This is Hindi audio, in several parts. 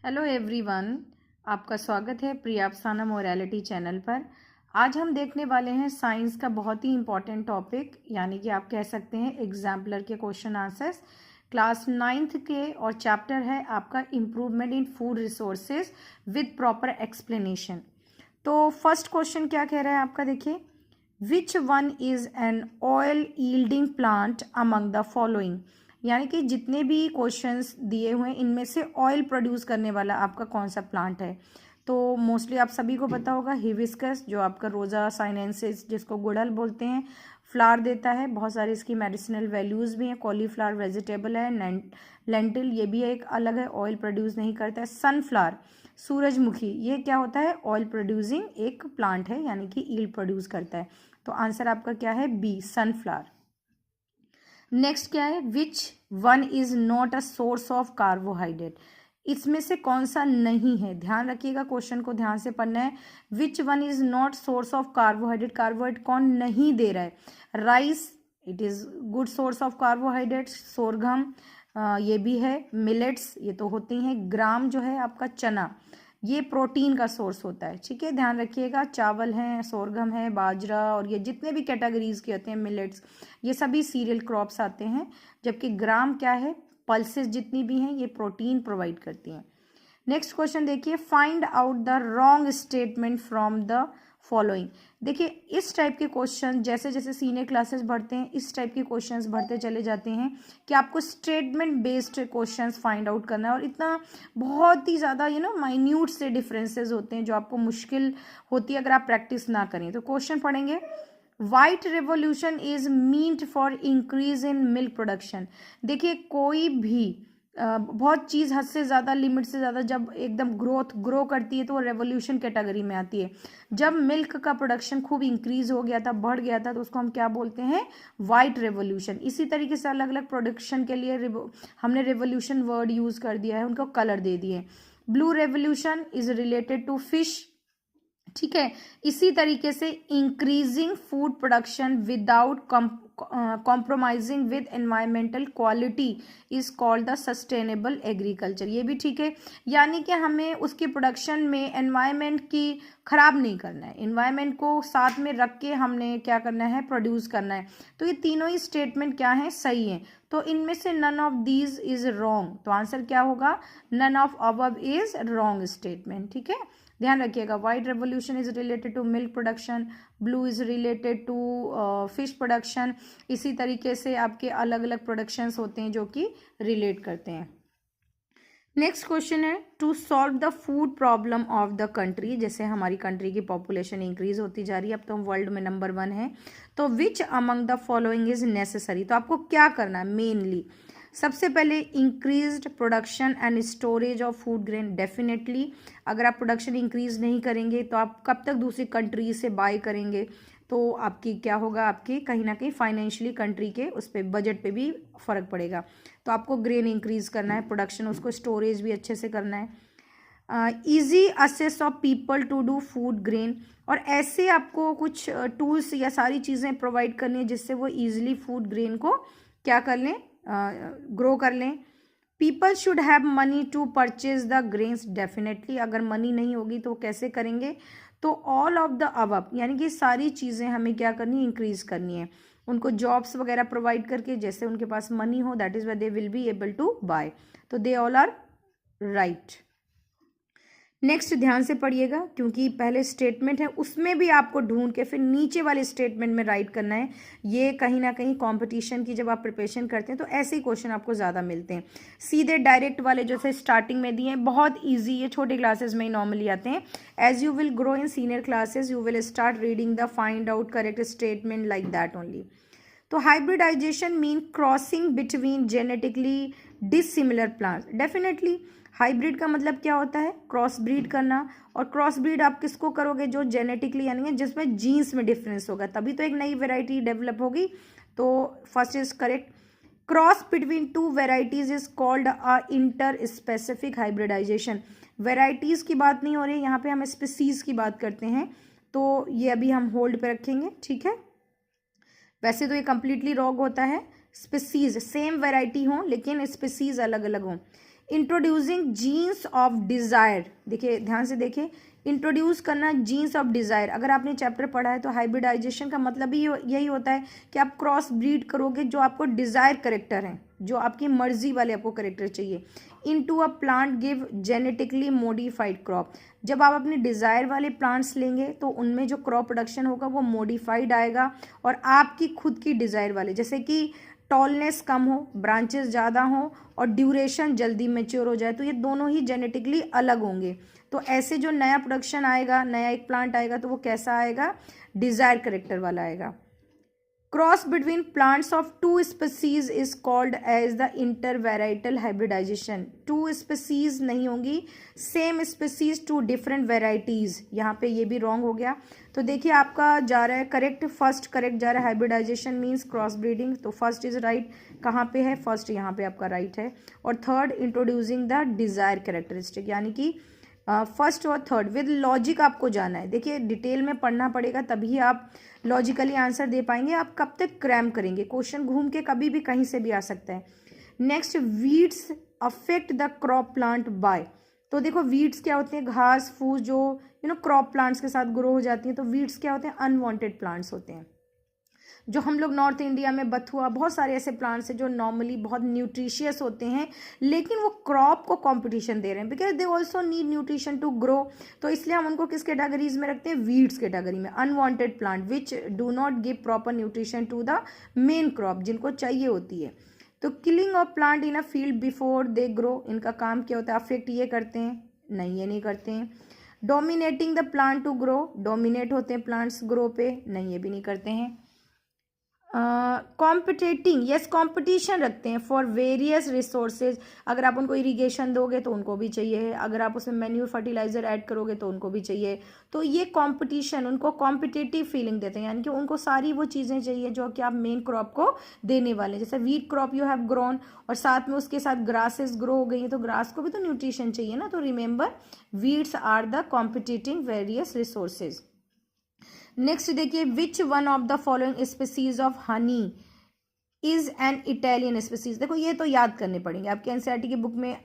हेलो एवरीवन, आपका स्वागत है प्रिया अफसाना मोरालिटी चैनल पर। आज हम देखने वाले हैं साइंस का बहुत ही इम्पॉर्टेंट टॉपिक, यानी कि आप कह सकते हैं एग्जाम्पलर के क्वेश्चन आंसर्स। क्लास 9th के और चैप्टर है आपका improvement in food resources with proper explanation. तो फर्स्ट क्वेश्चन क्या कह रहा है आपका, देखिए, which one is an oil yielding plant among the following. यानी कि जितने भी क्वेश्चंस दिए हुए हैं इनमें से ऑयल प्रोड्यूस करने वाला आपका कौन सा प्लांट है। तो मोस्टली आप सभी को पता होगा हिबिस्कस, जो आपका रोजा साइनेंसिस जिसको गुड़हल बोलते हैं, फ्लावर देता है। बहुत सारी इसकी मेडिसिनल वैल्यूज़ भी हैं। कॉलीफ्लावर वेजिटेबल है। लेंटिल ये भी एक अलग है, ऑयल प्रोड्यूस नहीं करता है। सनफ्लावर, सूरजमुखी, ये क्या होता है, ऑयल प्रोड्यूसिंग एक प्लांट है, यानी कि ईल्ड प्रोड्यूस करता है। तो आंसर आपका क्या है, बी, सनफ्लावर। नेक्स्ट क्या है, which one is not a source of carbohydrate. इसमें से कौन सा नहीं है, ध्यान रखिएगा, क्वेश्चन को ध्यान से पढ़ना है। Which one is not source of carbohydrate, carbohydrate कौन नहीं दे रहा है। Rice, it is good source of carbohydrate. सोरघम, ये भी है। मिलेट्स, ये तो होती हैं। ग्राम जो है आपका चना, ये प्रोटीन का सोर्स होता है, ठीक है, ध्यान रखिएगा। चावल हैं, सोरगम है, बाजरा, और ये जितने भी कैटेगरीज के होते हैं, मिलेट्स, ये सभी सीरियल क्रॉप्स आते हैं। जबकि ग्राम क्या है, पल्सेस जितनी भी हैं ये प्रोटीन प्रोवाइड करती हैं। नेक्स्ट क्वेश्चन देखिए, find out the wrong statement from the following. देखिए, इस टाइप के क्वेश्चन जैसे जैसे सीनियर क्लासेस बढ़ते हैं इस टाइप के क्वेश्चंस बढ़ते चले जाते हैं कि आपको statement based questions find out करना है। और इतना बहुत ही ज़्यादा माइन्यूट से डिफरेंसेस होते हैं जो आपको मुश्किल होती है अगर आप प्रैक्टिस ना करें। तो क्वेश्चन पढ़ेंगे, white revolution is meant for increase in milk production. देखिए, कोई भी बहुत चीज़ हद से ज़्यादा, लिमिट से ज़्यादा जब एकदम ग्रो करती है तो वो रेवोल्यूशन कैटेगरी में आती है। जब मिल्क का प्रोडक्शन खूब इंक्रीज हो गया था, बढ़ गया था, तो उसको हम क्या बोलते हैं, वाइट रेवोल्यूशन। इसी तरीके से अलग अलग प्रोडक्शन के लिए हमने रेवोल्यूशन वर्ड यूज़ कर दिया है, उनको कलर दे दिए। Blue revolution is related to fish, ठीक है। इसी तरीके से increasing food production without compromising with environmental quality is called the sustainable agriculture, ये भी ठीक है। यानी कि हमें उसके प्रोडक्शन में एनवायरमेंट की खराब नहीं करना है, एनवायरमेंट को साथ में रख के हमने क्या करना है, प्रोड्यूस करना है। तो ये तीनों ही स्टेटमेंट क्या है, सही है। तो इनमें से none of these is wrong, तो आंसर क्या होगा, none of above is wrong statement, ठीक है। ध्यान रखिएगा, white revolution is related to milk production, blue is related to fish production. इसी तरीके से आपके अलग अलग प्रोडक्शंस होते हैं जो कि रिलेट करते हैं। नेक्स्ट क्वेश्चन है, to solve the food problem of the country. जैसे हमारी कंट्री की पॉपुलेशन इंक्रीज होती जा रही है, अब तो हम वर्ल्ड में नंबर 1 है। तो which among the following is necessary, तो आपको क्या करना है मेनली। सबसे पहले increased production and storage of food grain, definitely अगर आप प्रोडक्शन इंक्रीज नहीं करेंगे तो आप कब तक दूसरी कंट्री से बाय करेंगे। तो आपकी क्या होगा, आपकी कहीं ना कहीं फाइनेंशियली कंट्री के उस पर बजट पे भी फर्क पड़ेगा। तो आपको ग्रेन इंक्रीज करना है, प्रोडक्शन, उसको स्टोरेज भी अच्छे से करना है। Easy access of people to do food grain, और ऐसे आपको कुछ टूल्स या सारी चीज़ें प्रोवाइड करनी है जिससे वो ईजिली फूड ग्रेन को क्या कर लें, ग्रो कर लें। People should have money to purchase the grains, definitely अगर मनी नहीं होगी तो कैसे करेंगे। तो ऑल ऑफ द अबव, यानी कि सारी चीज़ें हमें क्या करनी है, इंक्रीज करनी है। उनको जॉब्स वगैरह प्रोवाइड करके, जैसे उनके पास मनी हो, that is why they will be able to buy. तो they all are right. Next ध्यान से पढ़िएगा, क्योंकि पहले स्टेटमेंट है उसमें भी आपको ढूंढ के फिर नीचे वाले स्टेटमेंट में राइट करना है। ये कहीं ना कहीं कंपटीशन की जब आप प्रिपरेशन करते हैं तो ऐसे ही क्वेश्चन आपको ज़्यादा मिलते हैं। सीधे डायरेक्ट वाले जैसे स्टार्टिंग में दिए हैं, बहुत ईजी, ये छोटे क्लासेस में ही नॉर्मली आते हैं। As you will grow in senior classes you will start reading the find out correct statement like that only. तो hybridization mean crossing between genetically dissimilar plants, definitely hybrid का मतलब क्या होता है, क्रॉस ब्रीड करना। और क्रॉस ब्रीड आप किसको करोगे, जो जेनेटिकली यानी जिसमें जीन्स में डिफरेंस होगा, तभी तो एक नई वेराइटी डेवलप होगी। तो first is correct. Cross between two varieties is called a inter specific hybridization. Varieties की बात नहीं हो रही यहाँ पे, हम स्पीसीज की बात करते हैं, तो ये अभी हम होल्ड पे रखेंगे, ठीक है। वैसे तो ये कंप्लीटली रॉन्ग होता है, स्पीसीज सेम वेराइटी हो लेकिन स्पीसीज अलग अलग हों। इंट्रोड्यूसिंग जीन्स ऑफ डिज़ायर, देखिए ध्यान से देखिए, इंट्रोड्यूस करना जीन्स ऑफ डिज़ायर। अगर आपने चैप्टर पढ़ा है तो हाइब्रिडाइजेशन का मतलब ही यही होता है कि आप क्रॉस ब्रीड करोगे जो आपको डिज़ायर करेक्टर हैं, जो आपकी मर्जी वाले आपको करेक्टर चाहिए। Into a plant give genetically modified crop, जब आप अपने डिज़ायर वाले प्लांट्स लेंगे तो उनमें जो क्रॉप प्रोडक्शन होगा वो मॉडिफाइड आएगा, और आपकी खुद की डिज़ायर वाले, जैसे कि टॉलनेस कम हो, ब्रांचेस ज़्यादा हो और ड्यूरेशन जल्दी मैच्योर हो जाए, तो ये दोनों ही जेनेटिकली अलग होंगे। तो ऐसे जो नया प्रोडक्शन आएगा, नया एक प्लांट आएगा तो वो कैसा आएगा, डिज़ायर करेक्टर वाला आएगा। Cross between plants of two species is called as the intervarietal hybridization. Two species नहीं होंगी, same species two different varieties, यहाँ पे ये भी रॉन्ग हो गया। तो देखिए आपका जा रहा है करेक्ट, फर्स्ट करेक्ट जा रहा है, हाइब्रिडाइजेशन मीन्स क्रॉस ब्रीडिंग, तो फर्स्ट इज राइट। कहाँ पे है फर्स्ट, यहाँ पे आपका राइट है। और third introducing the desire characteristic, यानी कि फर्स्ट और थर्ड विद लॉजिक आपको जाना है। देखिए डिटेल में पढ़ना पड़ेगा तभी आप लॉजिकली आंसर दे पाएंगे। आप कब तक क्रैम करेंगे, क्वेश्चन घूम के कभी भी कहीं से भी आ सकता है। Next, weeds affect the crop plant by, तो देखो वीड्स क्या होते हैं, घास फूस जो क्रॉप प्लांट्स के साथ ग्रो हो जाती हैं। तो वीड्स क्या होते हैं, अनवांटेड प्लांट्स होते हैं। जो हम लोग नॉर्थ इंडिया में बथुआ, बहुत सारे ऐसे प्लांट्स हैं जो नॉर्मली बहुत न्यूट्रिशियस होते हैं, लेकिन वो क्रॉप को कंपटीशन दे रहे हैं, because they also need nutrition to grow. तो इसलिए हम उनको किस कैटेगरीज में रखते हैं, वीड्स कैटेगरी में। Unwanted plant which do not give proper nutrition to the main crop, जिनको चाहिए होती है। तो killing of plant in a field before they grow, इनका काम क्या होता है, अफेक्ट ये करते हैं, नहीं ये नहीं करते हैं। Dominating the plant to grow, dominate होते हैं प्लांट्स ग्रो पे, नहीं ये भी नहीं करते हैं। कॉम्पिटेटिंग, यस कॉम्पिटिशन रखते हैं फॉर वेरियस रिसोर्सेज, अगर आप उनको इरिगेशन दोगे तो उनको भी चाहिए, अगर आप उसमें मैन्यूर फर्टिलाइजर ऐड करोगे तो उनको भी चाहिए। तो ये कॉम्पिटिशन उनको कॉम्पिटेटिव फीलिंग देते हैं, यानी कि उनको सारी वो चीज़ें चाहिए जो कि आप मेन क्रॉप को देने वाले हैं। जैसे wheat crop you have grown और साथ में उसके साथ ग्रासेस ग्रो हो गई हैं, तो ग्रास को भी तो न्यूट्रिशन चाहिए ना। तो remember weeds are the competing various resources. Next देखिए, which one of the following species of honey is an Italian species. देखो ये तो याद करने पड़ेंगे आपके एनसीईआरटी की बुक में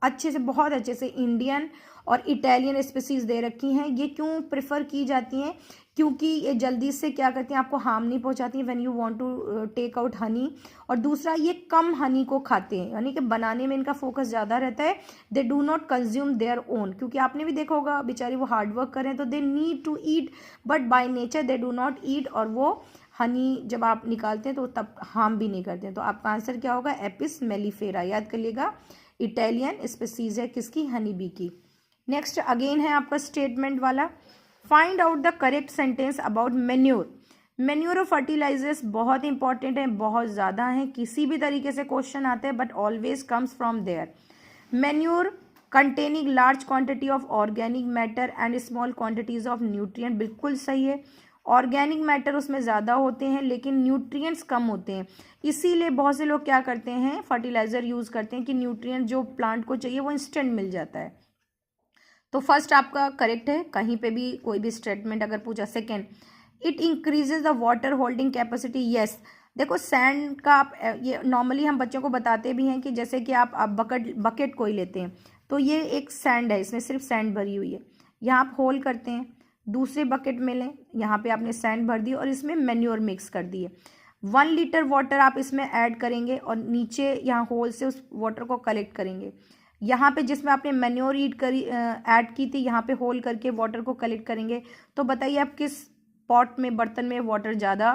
अच्छे से, बहुत अच्छे से इंडियन और इटालियन स्पीसीज दे रखी हैं। ये क्यों प्रेफर की जाती हैं, क्योंकि ये जल्दी से क्या करती हैं, आपको हार्म नहीं पहुंचाती हैं when you want to take out honey. और दूसरा, ये कम हनी को खाते हैं, यानी कि बनाने में इनका फोकस ज़्यादा रहता है। दे do not consume their own, क्योंकि आपने भी देखा होगा बेचारे वो हार्ड वर्क करें तो they need to eat, but by nature they do not eat. और वो हनी जब आप निकालते हैं तो तब हार्म भी नहीं करते हैं। तो आपका आंसर क्या होगा, एपिस मेलिफेरा, याद करिएगा इटालियन स्पीसीज है किसकी, हनी बी की। नेक्स्ट अगेन है आपका स्टेटमेंट वाला, find out the correct sentence about manure. Manure और फर्टिलाइजर्स बहुत इंपॉर्टेंट है, बहुत ज़्यादा है, किसी भी तरीके से क्वेश्चन आते हैं but always comes from there. Manure containing large quantity of organic matter and small quantities of nutrient, बिल्कुल सही है। ऑर्गेनिक मैटर उसमें ज़्यादा होते हैं लेकिन न्यूट्रिएंट्स कम होते हैं, इसीलिए बहुत से लोग क्या करते हैं, फर्टिलाइज़र यूज़ करते हैं कि न्यूट्रिएंट जो प्लांट को चाहिए वो इंस्टेंट मिल जाता है। तो फर्स्ट आपका करेक्ट है, कहीं पे भी कोई भी स्टेटमेंट अगर पूछा। Second, it increases the water holding capacity, yes. देखो सैंड का आप, ये नॉर्मली हम बच्चों को बताते भी हैं कि जैसे कि आप बकेट कोई लेते हैं तो ये एक सैंड है, इसमें सिर्फ सैंड भरी हुई है, यहाँ आप होल करते हैं, दूसरे बकेट में लें, यहाँ पे आपने सैंड भर दी और इसमें मैन्योर मिक्स कर दिए, 1 लीटर वाटर आप इसमें ऐड करेंगे और नीचे यहाँ होल से उस वाटर को कलेक्ट करेंगे। यहाँ पे जिसमें आपने मैन्योर ऐड की थी, यहाँ पे होल करके वाटर को कलेक्ट करेंगे। तो बताइए आप किस पॉट में, बर्तन में वाटर ज़्यादा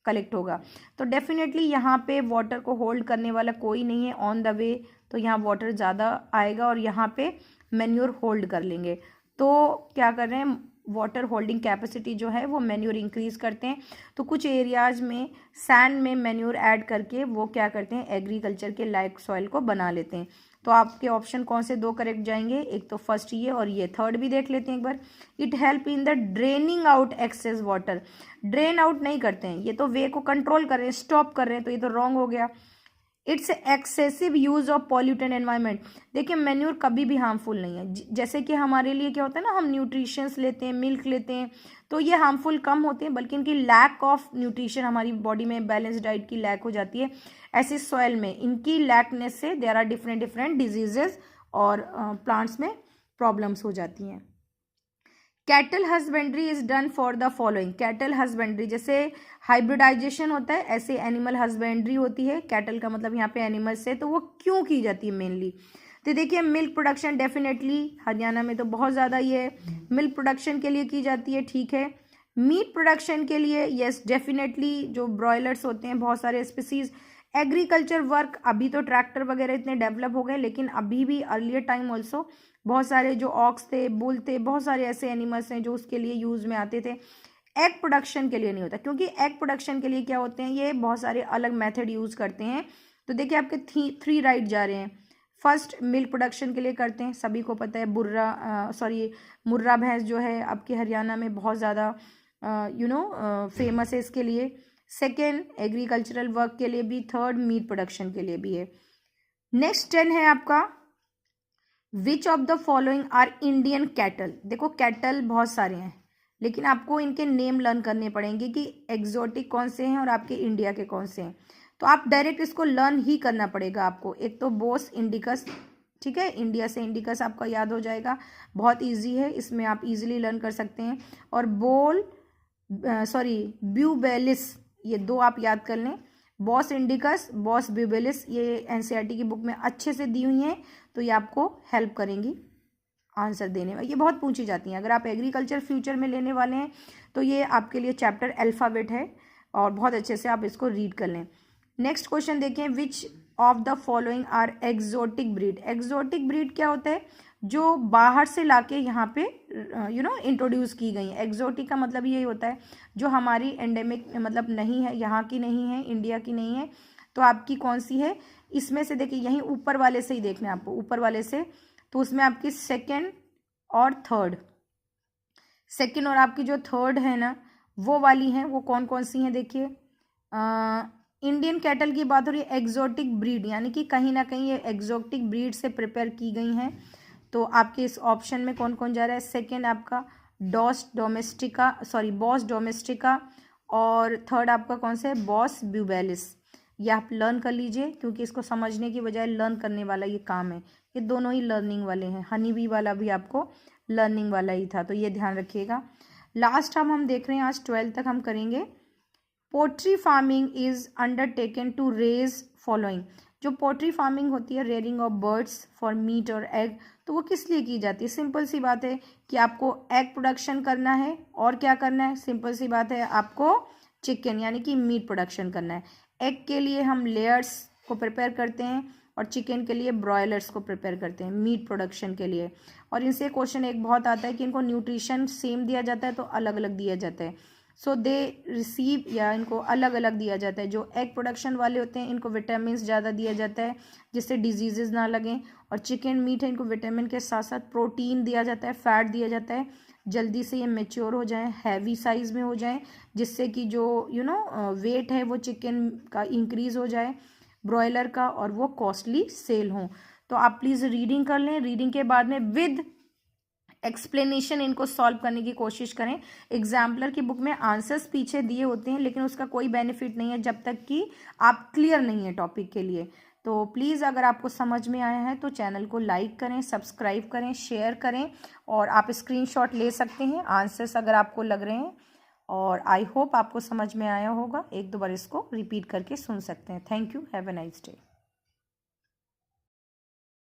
कलेक्ट होगा। तो डेफिनेटली यहाँ पे वाटर को होल्ड करने वाला कोई नहीं है ऑन द वे, तो यहाँ वाटर ज़्यादा आएगा और यहाँ पे मैन्योर होल्ड कर लेंगे। तो क्या कर रहे हैं, वाटर होल्डिंग कैपेसिटी जो है वो मैन्योर इंक्रीज करते हैं। तो कुछ एरियाज में सैंड में मैन्योर ऐड करके वो क्या करते हैं, एग्रीकल्चर के लायक सॉइल को बना लेते हैं। तो आपके ऑप्शन कौन से दो करेक्ट जाएंगे, एक तो फर्स्ट ये और ये, थर्ड भी देख लेते हैं एक बार। It help in the draining out excess water, drain out नहीं करते हैं, ये तो वे को कंट्रोल कर रहे हैं, स्टॉप कर रहे हैं, तो ये तो रॉन्ग हो गया। It's excessive use of pollutant environment, देखिए मैन्योर कभी भी हार्मफुल नहीं है। जैसे कि हमारे लिए क्या होता है ना, हम न्यूट्रिशंस लेते हैं, मिल्क लेते हैं, तो ये हार्मफुल कम होते हैं, बल्कि इनकी लैक ऑफ न्यूट्रिशन, हमारी बॉडी में बैलेंस डाइट की लैक हो जाती है। ऐसी सॉइल में इनकी लैकनेस से there are different different diseases और प्लांट्स में प्रॉब्लम्स हो जाती हैं। Cattle husbandry is done for the following. Cattle husbandry जैसे हाइब्रिडाइजेशन होता है ऐसे एनिमल हस्बेंड्री होती है। कैटल का मतलब यहाँ पे एनिमल्स है, तो वो क्यों की जाती है मेनली? तो देखिए मिल्क प्रोडक्शन डेफिनेटली हरियाणा में तो बहुत ज़्यादा ये मिल्क प्रोडक्शन के लिए की जाती है, ठीक है। मीट प्रोडक्शन के लिए यस डेफिनेटली जो ब्रॉयलर्स होते हैं बहुत सारे स्पीसीज। एग्रीकल्चर वर्क अभी तो ट्रैक्टर वगैरह इतने डेवलप हो गए, लेकिन अभी भी अर्लियर टाइम ऑल्सो बहुत सारे जो ऑक्स थे, बुल थे, बहुत सारे ऐसे एनिमल्स हैं जो उसके लिए यूज में आते थे। एग प्रोडक्शन के लिए नहीं होता, क्योंकि एग प्रोडक्शन के लिए क्या होते हैं, ये बहुत सारे अलग मेथड यूज करते हैं। तो देखिए आपके 3 राइट जा रहे हैं। फर्स्ट मिल्क प्रोडक्शन के लिए करते हैं, सभी को पता है मुर्रा भैंस जो है आपके हरियाणा में बहुत ज़्यादा फेमस है इसके लिए। सेकेंड एग्रीकल्चरल वर्क के लिए भी, थर्ड मीट प्रोडक्शन के लिए भी है। नेक्स्ट 10 है आपका which of the following are Indian cattle. देखो कैटल बहुत सारे हैं, लेकिन आपको इनके नेम लर्न करने पड़ेंगे कि एग्जोटिक कौन से हैं और आपके इंडिया के कौन से हैं। तो आप डायरेक्ट इसको लर्न ही करना पड़ेगा आपको। एक तो बोस इंडिकस, ठीक है, इंडिया से इंडिकस आपका याद हो जाएगा, बहुत इजी है, इसमें आप इजीली लर्न कर सकते हैं। और ब्यूबेलिस, ये 2 आप याद कर लें। बॉस इंडिकस, बॉस ब्यूबेलिस, ये एनसीईआरटी की बुक में अच्छे से दी हुई हैं, तो ये आपको हेल्प करेंगी आंसर देने में। ये बहुत पूछी जाती हैं, अगर आप एग्रीकल्चर फ्यूचर में लेने वाले हैं तो ये आपके लिए चैप्टर अल्फ़ाबेट है और बहुत अच्छे से आप इसको रीड कर लें। नेक्स्ट क्वेश्चन देखें, which of the following are exotic breed. Exotic breed क्या होता है, जो बाहर से लाके यहाँ पे इंट्रोड्यूस की गई है। एग्जोटिक का मतलब यही होता है जो हमारी एंडेमिक मतलब नहीं है, यहाँ की नहीं है, इंडिया की नहीं है। तो आपकी कौन सी है इसमें से, देखिए यहीं ऊपर वाले से ही देखना है आपको, ऊपर वाले से। तो उसमें आपकी सेकेंड और आपकी जो थर्ड है ना वो वाली हैं, वो कौन कौन सी हैं देखिए। इंडियन कैटल की बात हो रही है, एग्जोटिक ब्रीड यानी कि कहीं ना कहीं ये एग्जोटिक ब्रीड से प्रिपेयर की गई हैं। तो आपके इस ऑप्शन में कौन कौन जा रहा है, सेकेंड आपका बॉस डोमेस्टिका और थर्ड आपका कौन सा है, बॉस ब्यूबेलिस। ये आप लर्न कर लीजिए, क्योंकि इसको समझने की बजाय लर्न करने वाला ये काम है। ये दोनों ही लर्निंग वाले हैं, हनी बी वाला भी आपको लर्निंग वाला ही था, तो ये ध्यान रखिएगा। लास्ट हम देख रहे हैं, आज 12 तक हम करेंगे। Poultry farming is undertaken to raise following. जो पोल्ट्री फार्मिंग होती है, rearing of birds for meat और एग, तो वो किस लिए की जाती है? सिंपल सी बात है कि आपको एग प्रोडक्शन करना है और क्या करना है, सिंपल सी बात है, आपको चिकन यानी कि मीट प्रोडक्शन करना है। एग के लिए हम लेयर्स को प्रिपेयर करते हैं और चिकन के लिए ब्रॉयलर्स को प्रिपेयर करते हैं मीट प्रोडक्शन के लिए। और इनसे क्वेश्चन एक बहुत आता है कि इनको न्यूट्रिशन सेम दिया जाता है तो अलग अलग दिया जाता है। सो दे रिसीव, या इनको अलग अलग दिया जाता है। जो एग प्रोडक्शन वाले होते हैं इनको विटामिन ज़्यादा दिया जाता है जिससे डिजीजेज ना लगें, और चिकन मीट है इनको विटामिन के साथ साथ प्रोटीन दिया जाता है, फैट दिया जाता है, जल्दी से ये मेच्योर हो जाएं, हैवी साइज़ में हो जाएं, जिससे कि जो वेट है वो चिकन का इंक्रीज़ हो जाए ब्रॉयलर का, और वो कॉस्टली सेल हों। तो आप प्लीज़ रीडिंग कर लें, रीडिंग के बाद में विद एक्सप्लेनेशन इनको सॉल्व करने की कोशिश करें। एग्जाम्पलर की बुक में आंसर्स पीछे दिए होते हैं, लेकिन उसका कोई बेनिफिट नहीं है जब तक कि आप क्लियर नहीं है टॉपिक के लिए। तो प्लीज़ अगर आपको समझ में आया है तो चैनल को लाइक करें, सब्सक्राइब करें, शेयर करें, और आप स्क्रीनशॉट ले सकते हैं आंसर्स अगर आपको लग रहे हैं। और आई होप आपको समझ में आया होगा, 1-2 बार इसको रिपीट करके सुन सकते हैं। Thank you, have a nice day.